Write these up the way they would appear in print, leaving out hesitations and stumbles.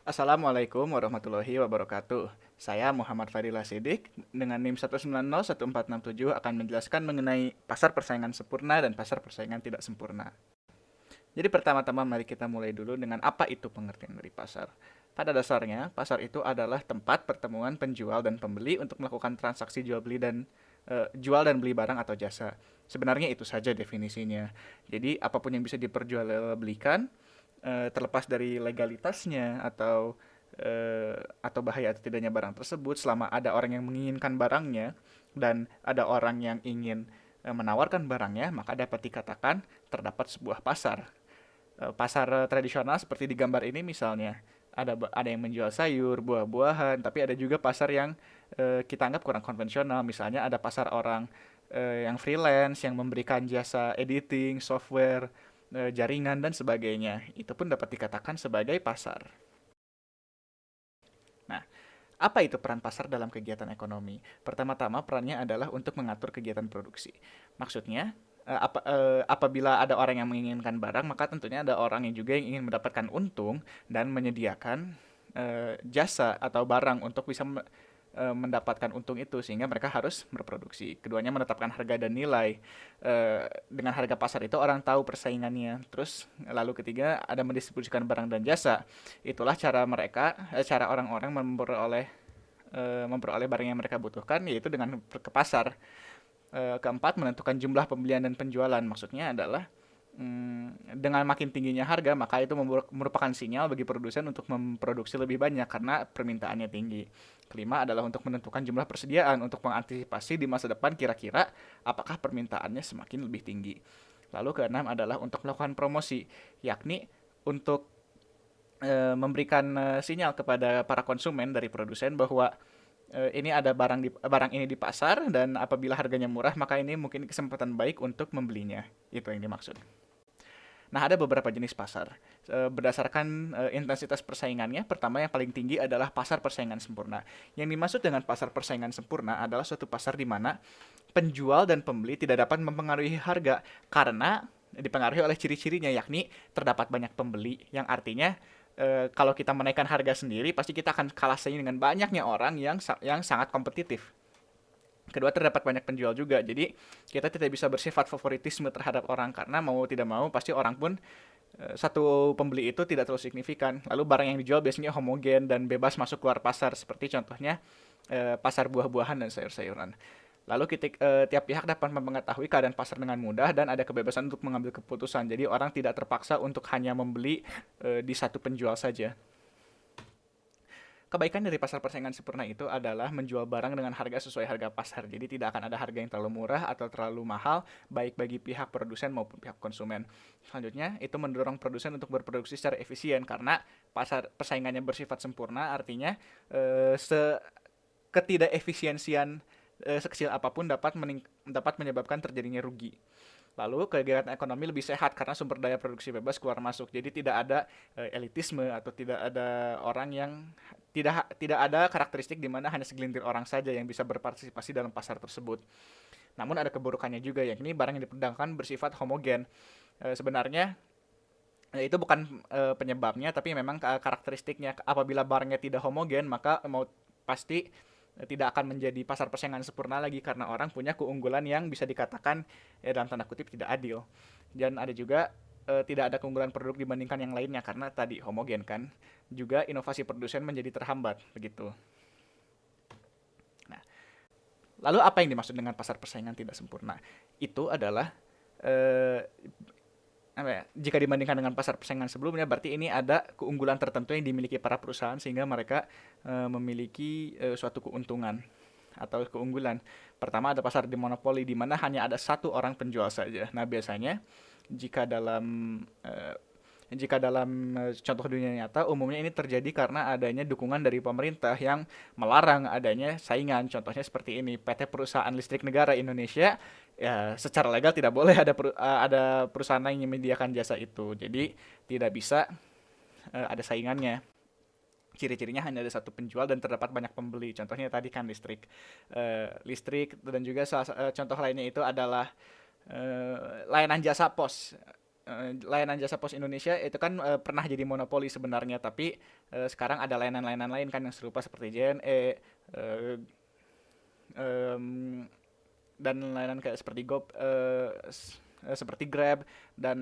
Assalamualaikum warahmatullahi wabarakatuh. Saya Muhammad Fadila Sidik dengan NIM 1901467 akan menjelaskan mengenai pasar persaingan sempurna dan pasar persaingan tidak sempurna. Jadi pertama-tama mari kita mulai dulu dengan apa itu pengertian dari pasar. Pada dasarnya, pasar itu adalah tempat pertemuan penjual dan pembeli untuk melakukan transaksi jual dan beli barang atau jasa. Sebenarnya itu saja definisinya. Jadi apapun yang bisa diperjualbelikan, terlepas dari legalitasnya atau bahaya atau tidaknya barang tersebut, selama ada orang yang menginginkan barangnya dan ada orang yang ingin menawarkan barangnya, maka dapat dikatakan terdapat sebuah pasar. Pasar tradisional seperti di gambar ini misalnya, ada yang menjual sayur, buah-buahan, tapi ada juga pasar yang kita anggap kurang konvensional. Misalnya ada pasar orang yang freelance, yang memberikan jasa editing, software, jaringan, dan sebagainya. Itu pun dapat dikatakan sebagai pasar. Nah, apa itu peran pasar dalam kegiatan ekonomi? Pertama-tama, perannya adalah untuk mengatur kegiatan produksi. Maksudnya, apabila ada orang yang menginginkan barang, maka tentunya ada orang yang juga yang ingin mendapatkan untung dan menyediakan jasa atau barang untuk bisa mendapatkan untung itu, sehingga mereka harus berproduksi. Keduanya menetapkan harga dan nilai. Dengan harga pasar itu orang tahu persaingannya. Terus lalu ketiga ada mendistribusikan barang dan jasa. Itulah cara orang-orang memperoleh barang yang mereka butuhkan, yaitu dengan ke pasar. Keempat, menentukan jumlah pembelian dan penjualan. Maksudnya adalah dengan makin tingginya harga, maka itu merupakan sinyal bagi produsen untuk memproduksi lebih banyak karena permintaannya tinggi. Kelima adalah untuk menentukan jumlah persediaan untuk mengantisipasi di masa depan kira-kira apakah permintaannya semakin lebih tinggi. Lalu keenam adalah untuk melakukan promosi, yakni untuk memberikan sinyal kepada para konsumen dari produsen bahwa ini ada barang ini di pasar, dan apabila harganya murah maka ini mungkin kesempatan baik untuk membelinya. Itu yang dimaksud. Nah, ada beberapa jenis pasar. Berdasarkan intensitas persaingannya, pertama yang paling tinggi adalah pasar persaingan sempurna. Yang dimaksud dengan pasar persaingan sempurna adalah suatu pasar di mana penjual dan pembeli tidak dapat mempengaruhi harga karena dipengaruhi oleh ciri-cirinya, yakni terdapat banyak pembeli, yang artinya kalau kita menaikkan harga sendiri, pasti kita akan kalah saing dengan banyaknya orang yang sangat kompetitif. Kedua, terdapat banyak penjual juga, jadi kita tidak bisa bersifat favoritisme terhadap orang karena mau tidak mau pasti orang pun satu pembeli itu tidak terlalu signifikan. Lalu barang yang dijual biasanya homogen dan bebas masuk keluar pasar, seperti contohnya pasar buah-buahan dan sayur-sayuran. Lalu tiap pihak dapat mengetahui keadaan pasar dengan mudah dan ada kebebasan untuk mengambil keputusan. Jadi orang tidak terpaksa untuk hanya membeli di satu penjual saja. Kebaikan dari pasar persaingan sempurna itu adalah menjual barang dengan harga sesuai harga pasar. Jadi tidak akan ada harga yang terlalu murah atau terlalu mahal, baik bagi pihak produsen maupun pihak konsumen. Selanjutnya, itu mendorong produsen untuk berproduksi secara efisien karena pasar persaingannya bersifat sempurna, artinya ketidakefisiensian sekecil apapun dapat menyebabkan terjadinya rugi. Lalu kegiatan ekonomi lebih sehat karena sumber daya produksi bebas keluar masuk. Jadi tidak ada elitisme atau tidak ada orang yang tidak ada karakteristik di mana hanya segelintir orang saja yang bisa berpartisipasi dalam pasar tersebut. Namun ada keburukannya juga, yakni barang yang diperdagangkan bersifat homogen. Sebenarnya itu bukan penyebabnya, tapi memang karakteristiknya. Apabila barangnya tidak homogen, maka pasti tidak akan menjadi pasar persaingan sempurna lagi karena orang punya keunggulan yang bisa dikatakan dalam tanda kutip tidak adil. Dan ada juga tidak ada keunggulan produk dibandingkan yang lainnya karena tadi homogen kan. Juga inovasi produsen menjadi terhambat begitu. Nah, lalu apa yang dimaksud dengan pasar persaingan tidak sempurna? Itu adalah eh, apa ya, jika dibandingkan dengan pasar persaingan sebelumnya, berarti ini ada keunggulan tertentu yang dimiliki para perusahaan sehingga mereka memiliki suatu keuntungan atau keunggulan. Pertama, ada pasar dimonopoli di mana hanya ada satu orang penjual saja. Nah, biasanya jika dalam eh, contoh dunia nyata, umumnya ini terjadi karena adanya dukungan dari pemerintah yang melarang adanya saingan. Contohnya seperti ini, PT Perusahaan Listrik Negara Indonesia, ya secara legal tidak boleh ada perusahaan lain yang menyediakan jasa itu. Jadi tidak bisa ada saingannya. Ciri-cirinya hanya ada satu penjual dan terdapat banyak pembeli. Contohnya tadi kan listrik, dan juga contoh lainnya itu adalah layanan jasa pos. layanan jasa pos Indonesia itu kan pernah jadi monopoli sebenarnya, tapi sekarang ada layanan-layanan lain kan yang serupa seperti JNE, eh, em, dan layanan kayak seperti seperti Grab dan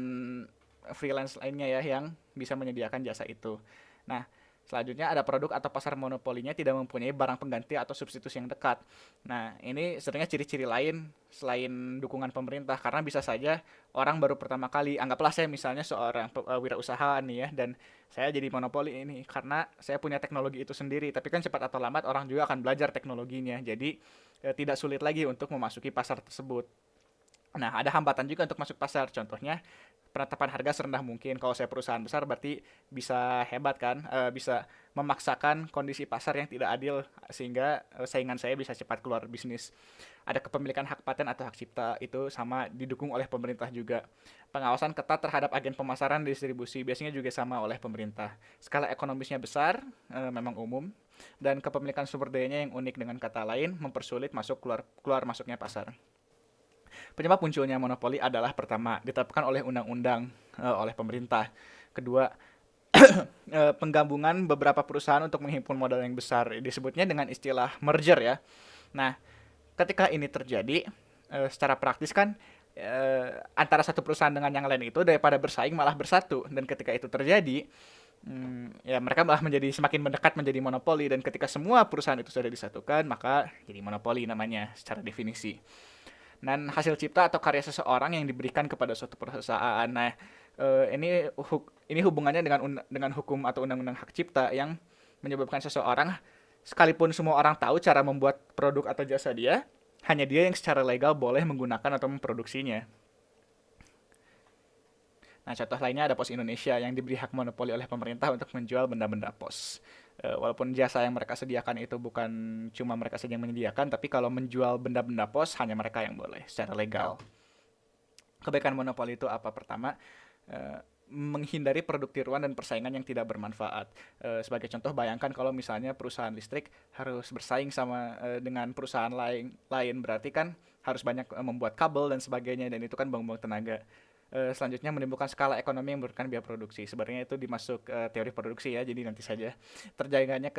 freelance lainnya ya yang bisa menyediakan jasa itu. Nah, selanjutnya ada produk atau pasar monopolinya tidak mempunyai barang pengganti atau substitusi yang dekat. Nah, ini sebenarnya ciri-ciri lain selain dukungan pemerintah, karena bisa saja orang baru pertama kali, anggaplah saya misalnya seorang wirausaha nih ya, dan saya jadi monopoli ini karena saya punya teknologi itu sendiri, tapi kan cepat atau lambat orang juga akan belajar teknologinya, jadi tidak sulit lagi untuk memasuki pasar tersebut. Nah, ada hambatan juga untuk masuk pasar. Contohnya, penetapan harga serendah mungkin. Kalau saya perusahaan besar berarti bisa hebat kan, bisa memaksakan kondisi pasar yang tidak adil sehingga saingan saya bisa cepat keluar bisnis. Ada kepemilikan hak paten atau hak cipta, itu sama didukung oleh pemerintah juga. Pengawasan ketat terhadap agen pemasaran dan distribusi biasanya juga sama oleh pemerintah. Skala ekonomisnya besar, memang umum, dan kepemilikan sumber dayanya yang unik, dengan kata lain mempersulit masuk keluar masuknya pasar. Penyebab munculnya monopoli adalah pertama, ditetapkan oleh undang-undang oleh pemerintah. Kedua, penggabungan beberapa perusahaan untuk menghimpun modal yang besar. Disebutnya dengan istilah merger ya. Nah, ketika ini terjadi, secara praktis kan antara satu perusahaan dengan yang lain itu daripada bersaing malah bersatu. Dan ketika itu terjadi, ya mereka malah menjadi semakin mendekat menjadi monopoli. Dan ketika semua perusahaan itu sudah disatukan, maka jadi monopoli namanya secara definisi. Dan hasil cipta atau karya seseorang yang diberikan kepada suatu perusahaan. Nah, ini hubungannya dengan hukum atau undang-undang hak cipta yang menyebabkan seseorang, sekalipun semua orang tahu cara membuat produk atau jasa dia, hanya dia yang secara legal boleh menggunakan atau memproduksinya. Nah, contoh lainnya ada Pos Indonesia yang diberi hak monopoli oleh pemerintah untuk menjual benda-benda pos. Walaupun jasa yang mereka sediakan itu bukan cuma mereka saja yang menyediakan, tapi kalau menjual benda-benda pos hanya mereka yang boleh secara legal. Kebaikan monopoli itu apa? Pertama, menghindari produk tiruan dan persaingan yang tidak bermanfaat. Sebagai contoh, bayangkan kalau misalnya perusahaan listrik harus bersaing dengan perusahaan lain, berarti kan harus banyak membuat kabel dan sebagainya, dan itu kan buang-buang tenaga. Selanjutnya, menimbulkan skala ekonomi yang menurunkan biaya produksi. Sebenarnya itu dimasuk teori produksi ya, jadi nanti saja. Terjaganya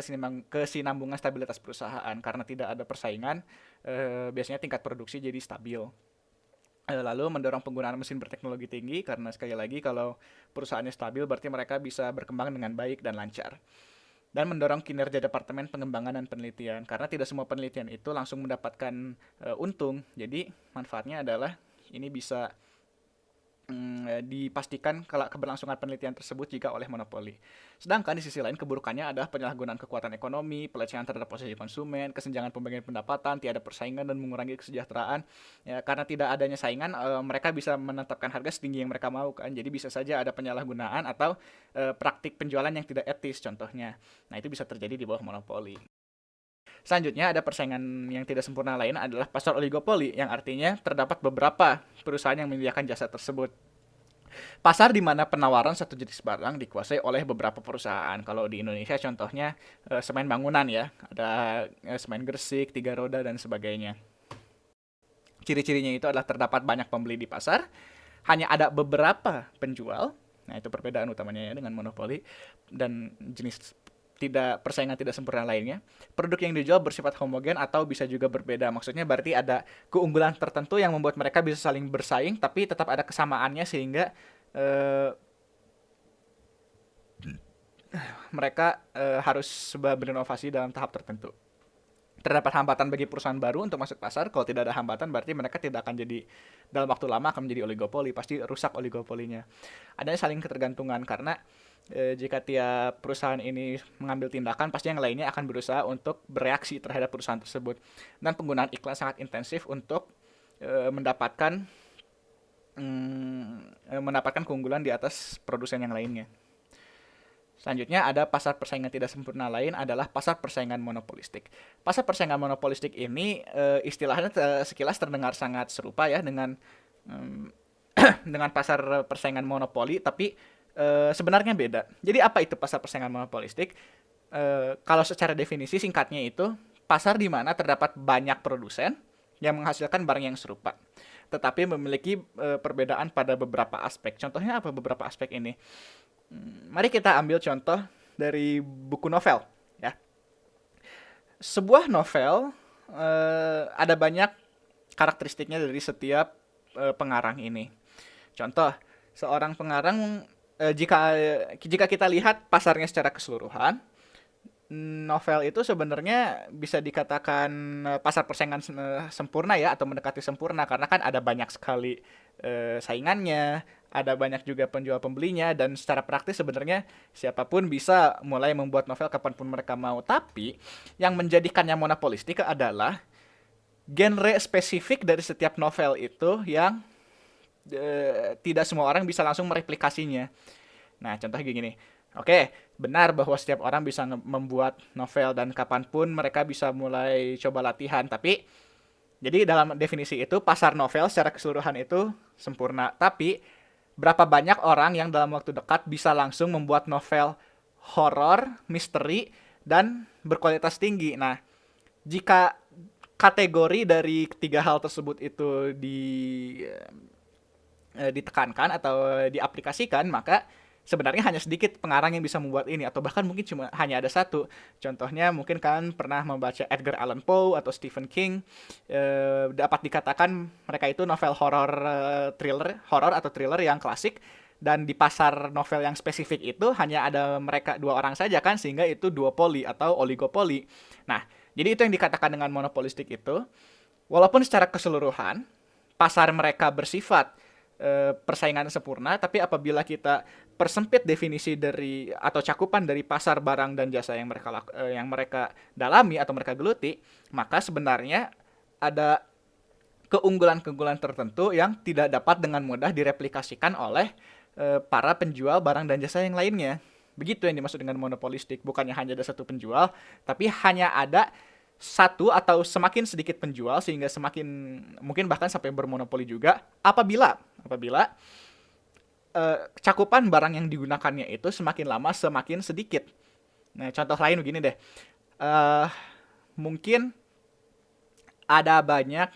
kesinambungan stabilitas perusahaan, karena tidak ada persaingan, biasanya tingkat produksi jadi stabil. Lalu mendorong penggunaan mesin berteknologi tinggi, karena sekali lagi kalau perusahaannya stabil berarti mereka bisa berkembang dengan baik dan lancar. Dan mendorong kinerja Departemen Pengembangan dan Penelitian, karena tidak semua penelitian itu langsung mendapatkan untung. Jadi manfaatnya adalah ini bisa dipastikan kalau keberlangsungan penelitian tersebut jika oleh monopoli. Sedangkan di sisi lain keburukannya adalah penyalahgunaan kekuatan ekonomi, pelecehan terhadap posisi konsumen, kesenjangan pembagian pendapatan, tiada persaingan, dan mengurangi kesejahteraan. Ya, karena tidak adanya saingan, mereka bisa menetapkan harga setinggi yang mereka mau kan. Jadi bisa saja ada penyalahgunaan atau praktik penjualan yang tidak etis contohnya. Nah, itu bisa terjadi di bawah monopoli. Selanjutnya ada persaingan yang tidak sempurna lain adalah pasar oligopoli, yang artinya terdapat beberapa perusahaan yang menyediakan jasa tersebut. Pasar di mana penawaran satu jenis barang dikuasai oleh beberapa perusahaan. Kalau di Indonesia contohnya semen bangunan ya, ada semen Gresik, Tiga Roda, dan sebagainya. Ciri-cirinya itu adalah terdapat banyak pembeli di pasar, hanya ada beberapa penjual. Nah, itu perbedaan utamanya ya dengan monopoli, dan jenis persaingan tidak sempurna lainnya. Produk yang dijual bersifat homogen atau bisa juga berbeda. Maksudnya berarti ada keunggulan tertentu yang membuat mereka bisa saling bersaing, tapi tetap ada kesamaannya sehingga mereka harus berinovasi dalam tahap tertentu. Terdapat hambatan bagi perusahaan baru untuk masuk pasar. Kalau tidak ada hambatan berarti mereka tidak akan jadi, dalam waktu lama akan menjadi oligopoli, pasti rusak oligopolinya. Adanya saling ketergantungan, karena jika tiap perusahaan ini mengambil tindakan, pasti yang lainnya akan berusaha untuk bereaksi terhadap perusahaan tersebut. Dan penggunaan iklan sangat intensif untuk mendapatkan keunggulan di atas produsen yang lainnya. Selanjutnya ada pasar persaingan tidak sempurna lain adalah pasar persaingan monopolistik. Pasar persaingan monopolistik ini istilahnya sekilas terdengar sangat serupa ya dengan dengan pasar persaingan monopoli, tapi sebenarnya beda. Jadi apa itu pasar persaingan monopolistik? Kalau secara definisi singkatnya itu pasar di mana terdapat banyak produsen yang menghasilkan barang yang serupa. tetapi memiliki perbedaan pada beberapa aspek. Contohnya apa beberapa aspek ini? Mari kita ambil contoh dari buku novel, ya. Sebuah novel ada banyak karakteristiknya dari setiap pengarang ini. Contoh, seorang pengarang jika kita lihat pasarnya secara keseluruhan, novel itu sebenarnya bisa dikatakan pasar persaingan sempurna ya, atau mendekati sempurna, karena kan ada banyak sekali saingannya, ada banyak juga penjual pembelinya, dan secara praktis sebenarnya siapapun bisa mulai membuat novel kapanpun mereka mau. Tapi yang menjadikannya monopolistik adalah genre spesifik dari setiap novel itu yang tidak semua orang bisa langsung mereplikasinya. Nah, contohnya gini. Oke, benar bahwa setiap orang bisa membuat novel dan kapanpun mereka bisa mulai coba latihan. Tapi, jadi dalam definisi itu, pasar novel secara keseluruhan itu sempurna. Tapi, berapa banyak orang yang dalam waktu dekat bisa langsung membuat novel horor, misteri, dan berkualitas tinggi. Nah, jika kategori dari tiga hal tersebut itu ditekankan atau diaplikasikan, maka sebenarnya hanya sedikit pengarang yang bisa membuat ini, atau bahkan mungkin cuma hanya ada satu. Contohnya mungkin kalian pernah membaca Edgar Allan Poe atau Stephen King. Dapat dikatakan mereka itu novel horor atau thriller yang klasik, dan di pasar novel yang spesifik itu hanya ada mereka dua orang saja kan, sehingga itu duopoli atau oligopoli. Nah, jadi itu yang dikatakan dengan monopolistik itu. Walaupun secara keseluruhan pasar mereka bersifat persaingan sempurna, tapi apabila kita persempit definisi dari atau cakupan dari pasar barang dan jasa yang mereka dalami atau mereka geluti, maka sebenarnya ada keunggulan-keunggulan tertentu yang tidak dapat dengan mudah direplikasikan oleh para penjual barang dan jasa yang lainnya. Begitu yang dimaksud dengan monopolistik. Bukannya hanya ada satu penjual, tapi hanya ada satu atau semakin sedikit penjual, sehingga semakin mungkin bahkan sampai bermonopoli juga apabila cakupan barang yang digunakannya itu semakin lama semakin sedikit. Nah, contoh lain begini deh. Mungkin ada banyak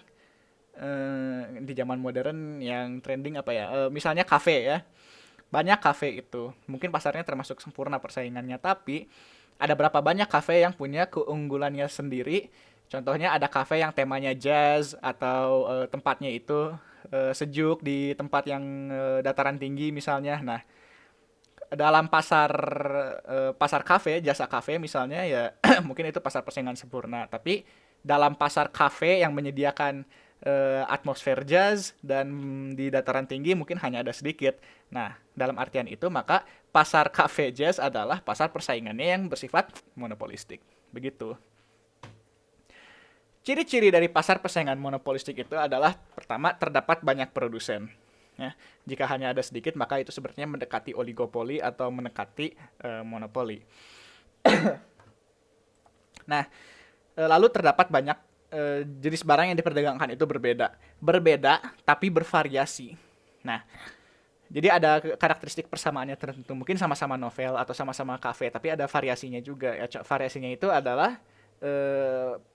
di zaman modern yang trending apa ya? Misalnya kafe ya. Banyak kafe itu. Mungkin pasarnya termasuk sempurna persaingannya, tapi ada berapa banyak kafe yang punya keunggulannya sendiri. Contohnya ada kafe yang temanya jazz, atau tempatnya itu sejuk di tempat yang dataran tinggi misalnya. Nah, dalam pasar kafe, jasa kafe misalnya ya mungkin itu pasar persaingan sempurna. Tapi dalam pasar kafe yang menyediakan atmosfer jazz dan di dataran tinggi mungkin hanya ada sedikit. Nah, dalam artian itu maka pasar cafe jazz adalah pasar persaingannya yang bersifat monopolistik. Begitu. Ciri-ciri dari pasar persaingan monopolistik itu adalah, pertama, terdapat banyak produsen. Ya, jika hanya ada sedikit, maka itu sebenarnya mendekati oligopoli atau mendekati monopoli. Nah, lalu terdapat banyak jenis barang yang diperdagangkan itu berbeda tapi bervariasi. Nah, jadi ada karakteristik persamaannya tertentu, mungkin sama-sama novel atau sama-sama kafe, tapi ada variasinya juga ya. Variasinya itu adalah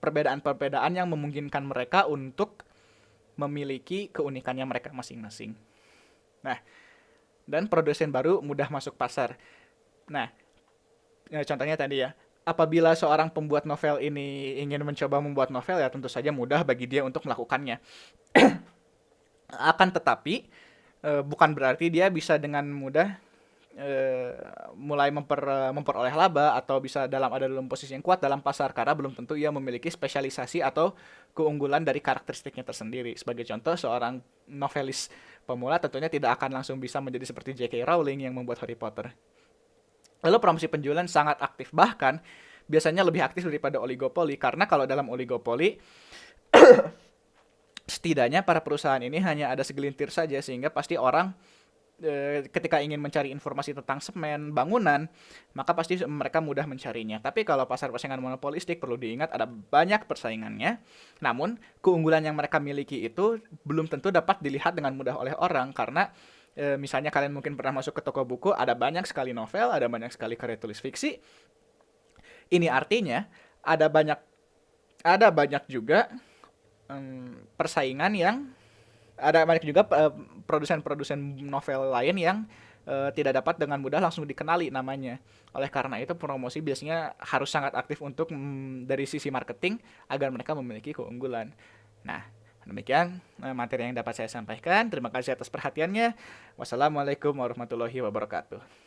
perbedaan-perbedaan yang memungkinkan mereka untuk memiliki keunikannya mereka masing-masing. Nah, dan produsen baru mudah masuk pasar. Nah, contohnya tadi ya, apabila seorang pembuat novel ini ingin mencoba membuat novel, ya tentu saja mudah bagi dia untuk melakukannya. Akan tetapi bukan berarti dia bisa dengan mudah mulai memperoleh laba atau bisa ada dalam posisi yang kuat dalam pasar, karena belum tentu ia memiliki spesialisasi atau keunggulan dari karakteristiknya tersendiri. Sebagai contoh, seorang novelis pemula tentunya tidak akan langsung bisa menjadi seperti J.K. Rowling yang membuat Harry Potter. Lalu promosi penjualan sangat aktif, bahkan biasanya lebih aktif daripada oligopoli, karena kalau dalam oligopoli setidaknya para perusahaan ini hanya ada segelintir saja, sehingga pasti orang ketika ingin mencari informasi tentang semen, bangunan, maka pasti mereka mudah mencarinya. Tapi kalau pasar persaingan monopolistik, perlu diingat ada banyak persaingannya, namun keunggulan yang mereka miliki itu belum tentu dapat dilihat dengan mudah oleh orang, karena misalnya kalian mungkin pernah masuk ke toko buku, ada banyak sekali novel, ada banyak sekali karya tulis fiksi. Ini artinya ada banyak juga persaingan yang ada banyak juga produsen-produsen novel lain yang tidak dapat dengan mudah langsung dikenali namanya. Oleh karena itu promosi biasanya harus sangat aktif untuk dari sisi marketing agar mereka memiliki keunggulan. Nah, demikian materi yang dapat saya sampaikan. Terima kasih atas perhatiannya. Wassalamualaikum warahmatullahi wabarakatuh.